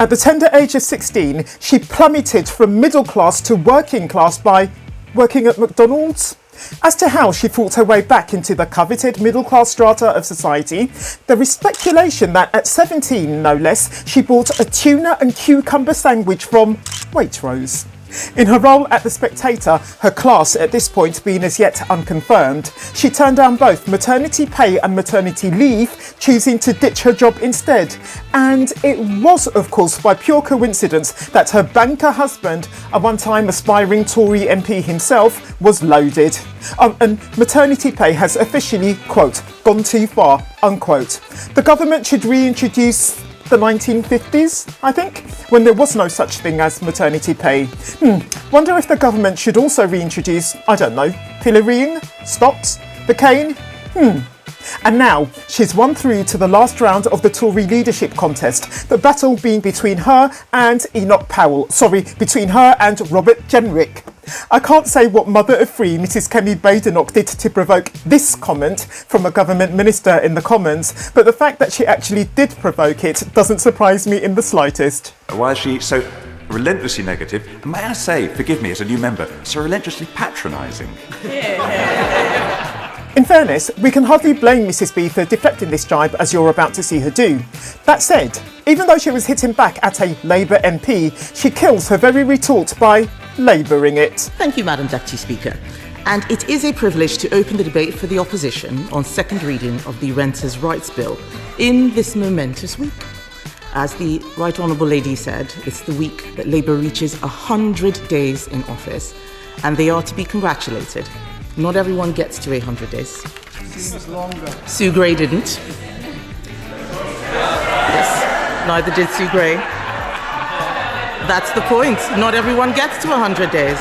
At the tender age of 16, she plummeted from middle class to working class by working at McDonald's. As to how she fought her way back into the coveted middle-class strata of society, there is speculation that at 17, no less, she bought a tuna and cucumber sandwich from Waitrose. In her role at The Spectator, her class at this point being as yet unconfirmed, she turned down both maternity pay and maternity leave, choosing to ditch her job instead. And it was, of course, by pure coincidence that her banker husband, a one-time aspiring Tory MP himself, was loaded. And maternity pay has officially, quote, gone too far, unquote. The government should reintroduce the 1950s, I think, when there was no such thing as maternity pay. Wonder if the government should also reintroduce, I don't know, pillorying, stocks, the cane? And now, she's won through to the last round of the Tory leadership contest, the battle being between her and between her and Robert Jenrick. I can't say what mother of three Mrs Kemi Badenoch did to provoke this comment from a government minister in the Commons, but the fact that she actually did provoke it doesn't surprise me in the slightest. Why is she so relentlessly negative, and may I say, forgive me as a new member, so relentlessly patronising? In fairness, we can hardly blame Mrs B for deflecting this jibe as you're about to see her do. That said, even though she was hitting back at a Labour MP, she kills her very retort by labouring it. Thank you, Madam Deputy Speaker. And it is a privilege to open the debate for the opposition on second reading of the Renters' Rights Bill in this momentous week. As the Right Honourable Lady said, it's the week that Labour reaches 100 days in office, and they are to be congratulated. Not everyone gets to 100 days. Seems longer. Sue Gray didn't. Yes, neither did Sue Gray. That's the point. Not everyone gets to 100 days.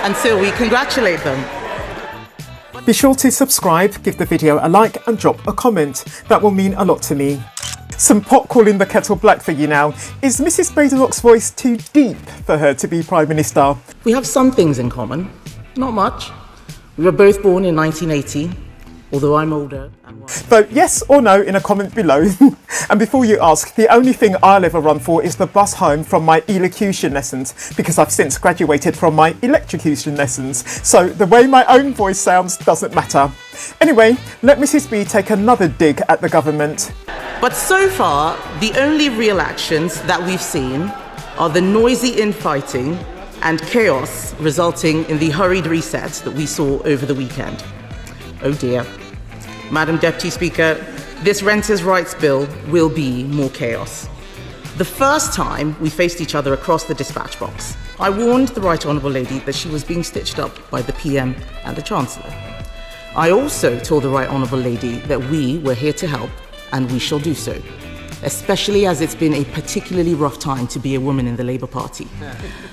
And so we congratulate them. Be sure to subscribe, give the video a like and drop a comment. That will mean a lot to me. Some pot calling the kettle black for you now. Is Mrs Badenoch's voice too deep for her to be Prime Minister? We have some things in common. Not much. We were both born in 1980, although I'm older. Vote yes or no in a comment below. And before you ask, the only thing I'll ever run for is the bus home from my elocution lessons, because I've since graduated from my electrocution lessons. So the way my own voice sounds doesn't matter. Anyway, let Mrs B take another dig at the government. But so far, the only real actions that we've seen are the noisy infighting and chaos resulting in the hurried reset that we saw over the weekend. Oh dear. Madam Deputy Speaker, this Renters' Rights Bill will be more chaos. The first time we faced each other across the dispatch box, I warned the Right Honourable Lady that she was being stitched up by the PM and the Chancellor. I also told the Right Honourable Lady that we were here to help, and we shall do so, especially as it's been a particularly rough time to be a woman in the Labour Party.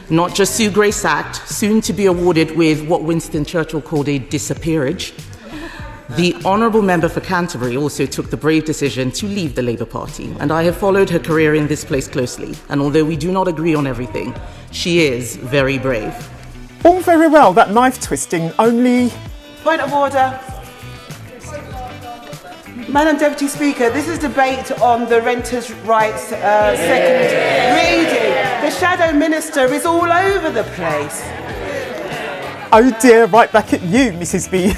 Not just Sue Gray sacked, soon to be awarded with what Winston Churchill called a disappearage. The Honourable Member for Canterbury also took the brave decision to leave the Labour Party, and I have followed her career in this place closely, and although we do not agree on everything, she is very brave. All very well, that knife twisting, only... Point of order. Madam Deputy Speaker, this is debate on the Renters' Rights second reading. The Shadow Minister is all over the place. Oh dear, right back at you, Mrs B.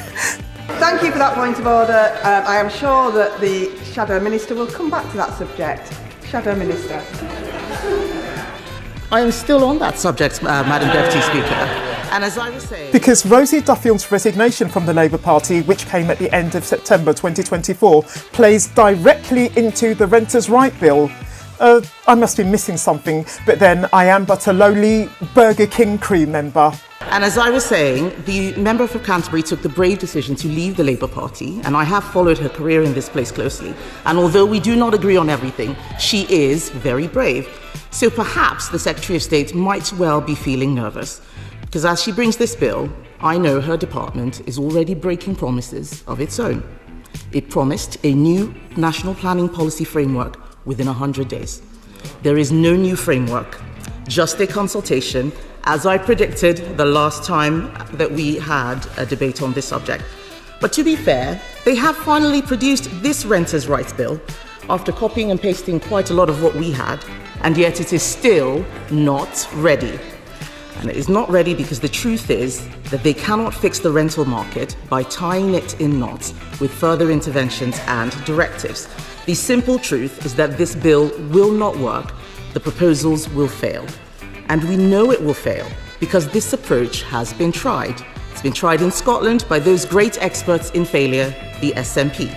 Thank you for that point of order. I am sure that the Shadow Minister will come back to that subject. Shadow Minister. I am still on that subject, Madam Deputy Speaker. And as I was saying... Because Rosie Duffield's resignation from the Labour Party, which came at the end of September 2024, plays directly into the Renters' Right Bill. I must be missing something, but then I am but a lowly Burger King crew member. And as I was saying, the member for Canterbury took the brave decision to leave the Labour Party, and I have followed her career in this place closely. And although we do not agree on everything, she is very brave. So perhaps the Secretary of State might well be feeling nervous, because as she brings this bill, I know her department is already breaking promises of its own. It promised a new national planning policy framework within 100 days. There is no new framework, just a consultation, as I predicted the last time that we had a debate on this subject. But to be fair, they have finally produced this Renters' Rights Bill after copying and pasting quite a lot of what we had. and yet it is still not ready. And it is not ready because the truth is that they cannot fix the rental market by tying it in knots with further interventions and directives. The simple truth is that this bill will not work. The proposals will fail. And we know it will fail because this approach has been tried. It's been tried in Scotland by those great experts in failure, the SNP.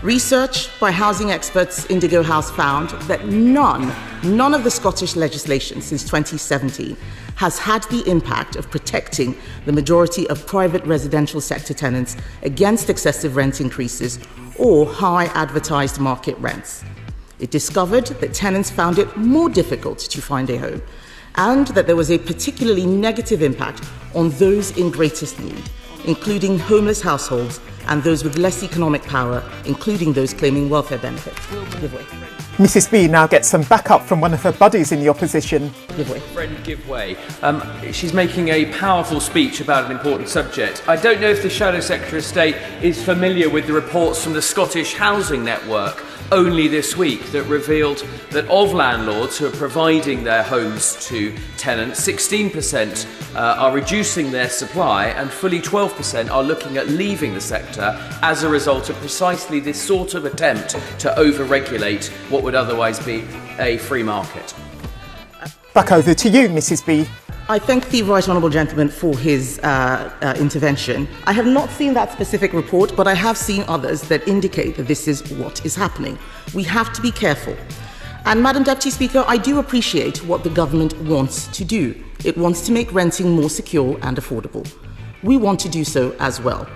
Research by housing experts Indigo House found that none of the Scottish legislation since 2017 has had the impact of protecting the majority of private residential sector tenants against excessive rent increases or high advertised market rents. It discovered that tenants found it more difficult to find a home and that there was a particularly negative impact on those in greatest need, including homeless households and those with less economic power, including those claiming welfare benefits. Give way. Mrs B now gets some backup from one of her buddies in the opposition. Give way. Friend, give way. She's making a powerful speech about an important subject. I don't know if the Shadow Secretary of State is familiar with the reports from the Scottish Housing Network only this week that revealed that of landlords who are providing their homes to tenants, 16% are reducing their supply and fully 12% are looking at leaving the sector as a result of precisely this sort of attempt to over-regulate what would otherwise be a free market. Back over to you, Mrs B. I thank the Right Honourable Gentleman for his intervention. I have not seen that specific report, but I have seen others that indicate that this is what is happening. We have to be careful. And Madam Deputy Speaker, I do appreciate what the government wants to do. It wants to make renting more secure and affordable. We want to do so as well.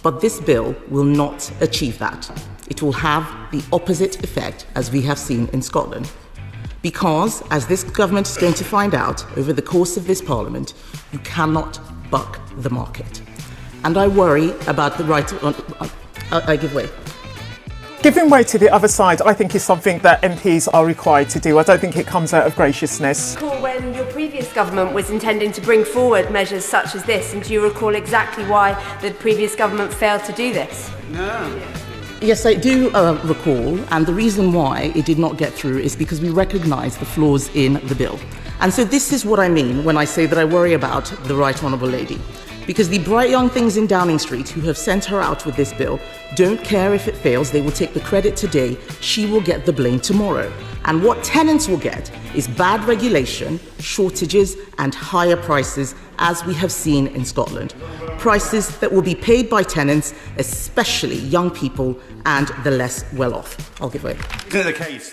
But this bill will not achieve that. It will have the opposite effect, as we have seen in Scotland. Because, as this government is going to find out over the course of this parliament, you cannot buck the market. And I worry about the right to... I give way. Giving way to the other side, I think, is something that MPs are required to do. I don't think it comes out of graciousness. When your previous government was intending to bring forward measures such as this, and do you recall exactly why the previous government failed to do this? No. Yes, I do recall, and the reason why it did not get through is because we recognise the flaws in the bill. And so this is what I mean when I say that I worry about the Right Honourable Lady. Because the bright young things in Downing Street who have sent her out with this bill don't care if it fails. They will take the credit today. She will get the blame tomorrow. And what tenants will get is bad regulation, shortages and higher prices, as we have seen in Scotland. Prices that will be paid by tenants, especially young people and the less well-off. I'll give way.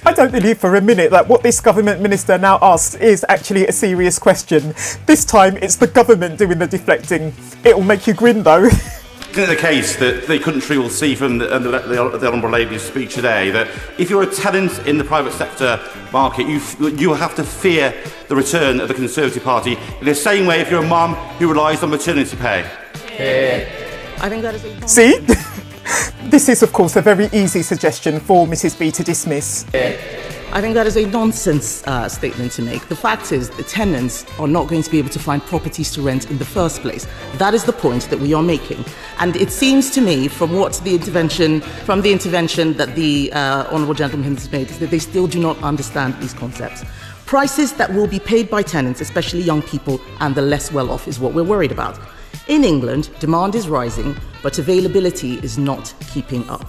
I don't believe for a minute that what this government minister now asks is actually a serious question. This time it's the government doing the deflecting. It will make you grin though. Isn't it the case that the country will see from the Honourable Lady's speech today that if you're a tenant in the private sector market, you have to fear the return of the Conservative Party in the same way if you're a mum who relies on maternity pay? I think that is a... See? This is, of course, a very easy suggestion for Mrs B to dismiss. I think that is a nonsense statement to make. The fact is that tenants are not going to be able to find properties to rent in the first place. That is the point that we are making. And it seems to me from the intervention that the Honourable Gentleman has made is that they still do not understand these concepts. Prices that will be paid by tenants, especially young people and the less well-off, is what we're worried about. In England, demand is rising, but availability is not keeping up.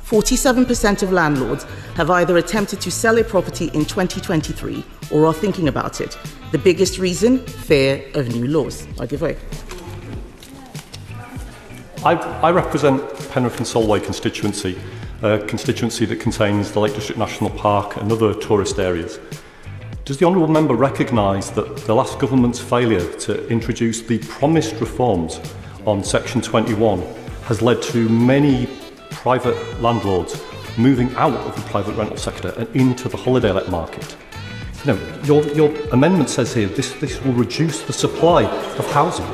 47% of landlords have either attempted to sell a property in 2023 or are thinking about it. The biggest reason? Fear of new laws. I give way. I represent Penrith and Solway constituency, a constituency that contains the Lake District National Park and other tourist areas. Does the Honourable Member recognise that the last government's failure to introduce the promised reforms on Section 21 has led to many private landlords moving out of the private rental sector and into the holiday let market? You know, your amendment says here this will reduce the supply of housing.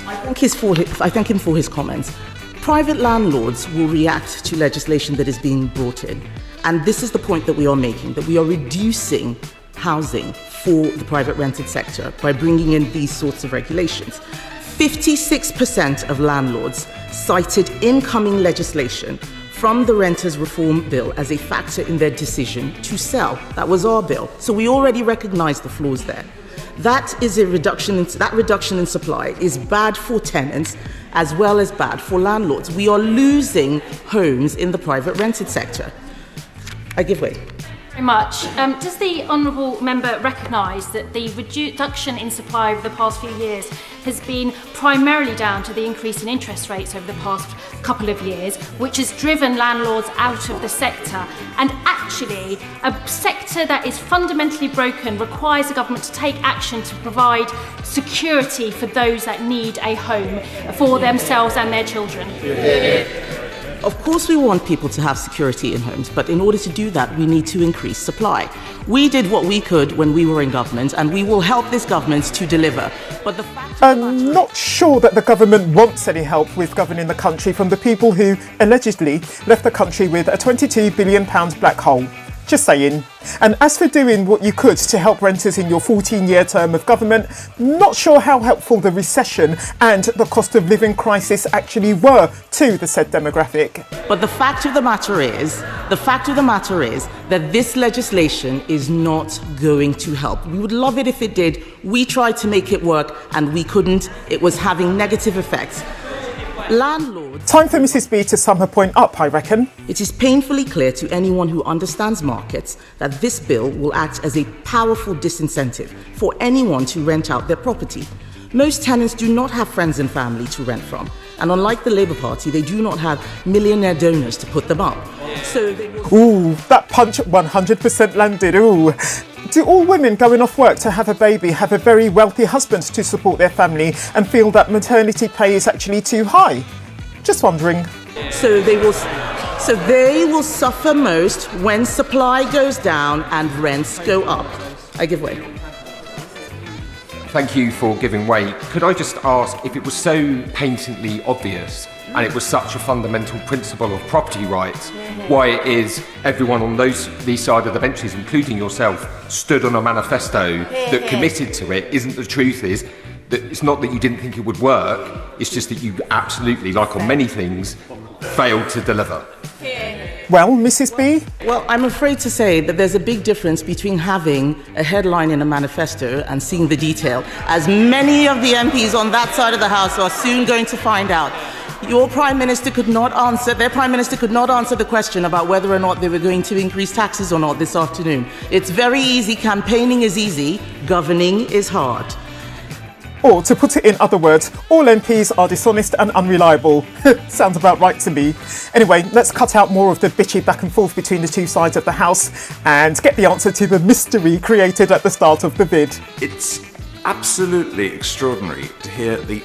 I thank him for his comments. Private landlords will react to legislation that is being brought in. And this is the point that we are making, that we are reducing housing for the private rented sector by bringing in these sorts of regulations. 56% of landlords cited incoming legislation from the Renters Reform Bill as a factor in their decision to sell. That was our bill. So we already recognise the flaws there. That reduction in supply is bad for tenants as well as bad for landlords. We are losing homes in the private rented sector. I give way. Very much. Does the honourable member recognise that the reduction in supply over the past few years has been primarily down to the increase in interest rates over the past couple of years, which has driven landlords out of the sector? And actually, a sector that is fundamentally broken requires the government to take action to provide security for those that need a home for themselves and their children. Of course we want people to have security in homes, but in order to do that, we need to increase supply. We did what we could when we were in government, and we will help this government to deliver. But the fact I'm not sure that the government wants any help with governing the country from the people who allegedly left the country with a £22 billion black hole. Just saying. And as for doing what you could to help renters in your 14-year term of government, not sure how helpful the recession and the cost of living crisis actually were to the said demographic. But the fact of the matter is that this legislation is not going to help. We would love it if it did. We tried to make it work and we couldn't. It was having negative effects. Landlords. Time for Mrs. B to sum her point up, I reckon. It is painfully clear to anyone who understands markets that this bill will act as a powerful disincentive for anyone to rent out their property. Most tenants do not have friends and family to rent from, and unlike the Labour Party, they do not have millionaire donors to put them up. So ooh, that punch 100% landed, ooh. Do all women going off work to have a baby have a very wealthy husband to support their family and feel that maternity pay is actually too high? Just wondering. So they will suffer most when supply goes down and rents go up. I give way. Thank you for giving way. Could I just ask, if it was so patently obvious and it was such a fundamental principle of property rights, why it is everyone on these side of the benches, including yourself, stood on a manifesto that committed to it? Isn't the truth is that it's not that you didn't think it would work, it's just that you absolutely, like on many things, failed to deliver? Well, Mrs. B? Well, I'm afraid to say that there's a big difference between having a headline in a manifesto and seeing the detail, as many of the MPs on that side of the House are soon going to find out. Their Prime Minister could not answer the question about whether or not they were going to increase taxes or not this afternoon. It's very easy. Campaigning is easy. Governing is hard. Or, to put it in other words, all MPs are dishonest and unreliable. Sounds about right to me. Anyway, let's cut out more of the bitchy back and forth between the two sides of the House and get the answer to the mystery created at the start of the bid. It's absolutely extraordinary to hear the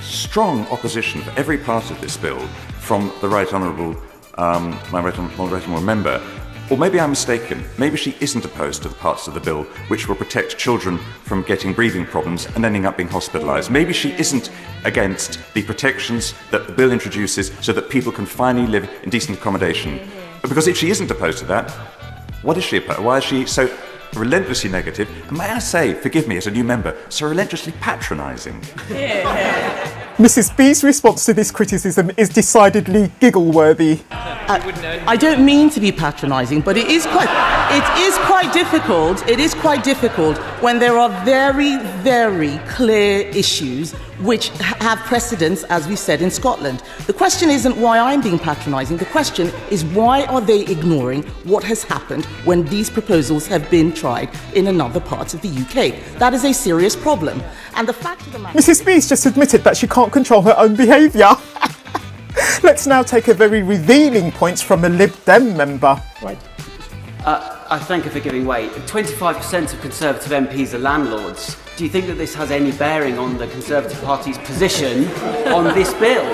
strong opposition for every part of this bill from the Right Honourable, my Right Honourable member. Or maybe I'm mistaken. Maybe she isn't opposed to the parts of the bill which will protect children from getting breathing problems and ending up being hospitalised. Maybe she isn't against the protections that the bill introduces so that people can finally live in decent accommodation. Because if she isn't opposed to that, what is she opposed? Why is she so relentlessly negative? And may I say, forgive me as a new member, so relentlessly patronising? Mrs. B's response to this criticism is decidedly giggle-worthy. I don't mean to be patronising, but it is quite difficult. It is quite difficult when there are very, very clear issues which have precedence, as we said in Scotland. The question isn't why I'm being patronising. The question is why are they ignoring what has happened when these proposals have been tried in another part of the UK? That is a serious problem. And the fact of the matter... Mrs. B's just admitted that she can't control her own behaviour. Let's now take a very revealing point from a Lib Dem member. Right. I thank her for giving way. 25% of Conservative MPs are landlords. Do you think that this has any bearing on the Conservative Party's position on this bill?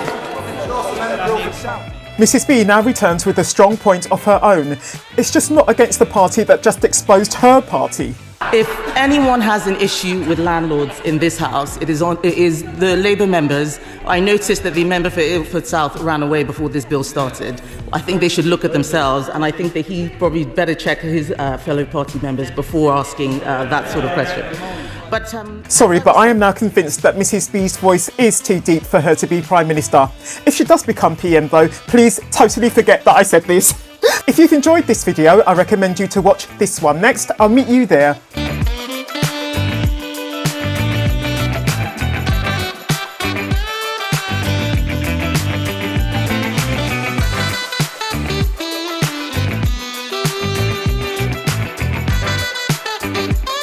Mrs. B now returns with a strong point of her own. It's just not against the party that just exposed her party. If anyone has an issue with landlords in this House, it is the Labour members. I noticed that the member for Ilford South ran away before this bill started. I think they should look at themselves, and I think that he probably better check his fellow party members before asking that sort of question. Sorry, but I am now convinced that Mrs B's voice is too deep for her to be Prime Minister. If she does become PM though, please totally forget that I said this. If you've enjoyed this video, I recommend you to watch this one next. I'll meet you there.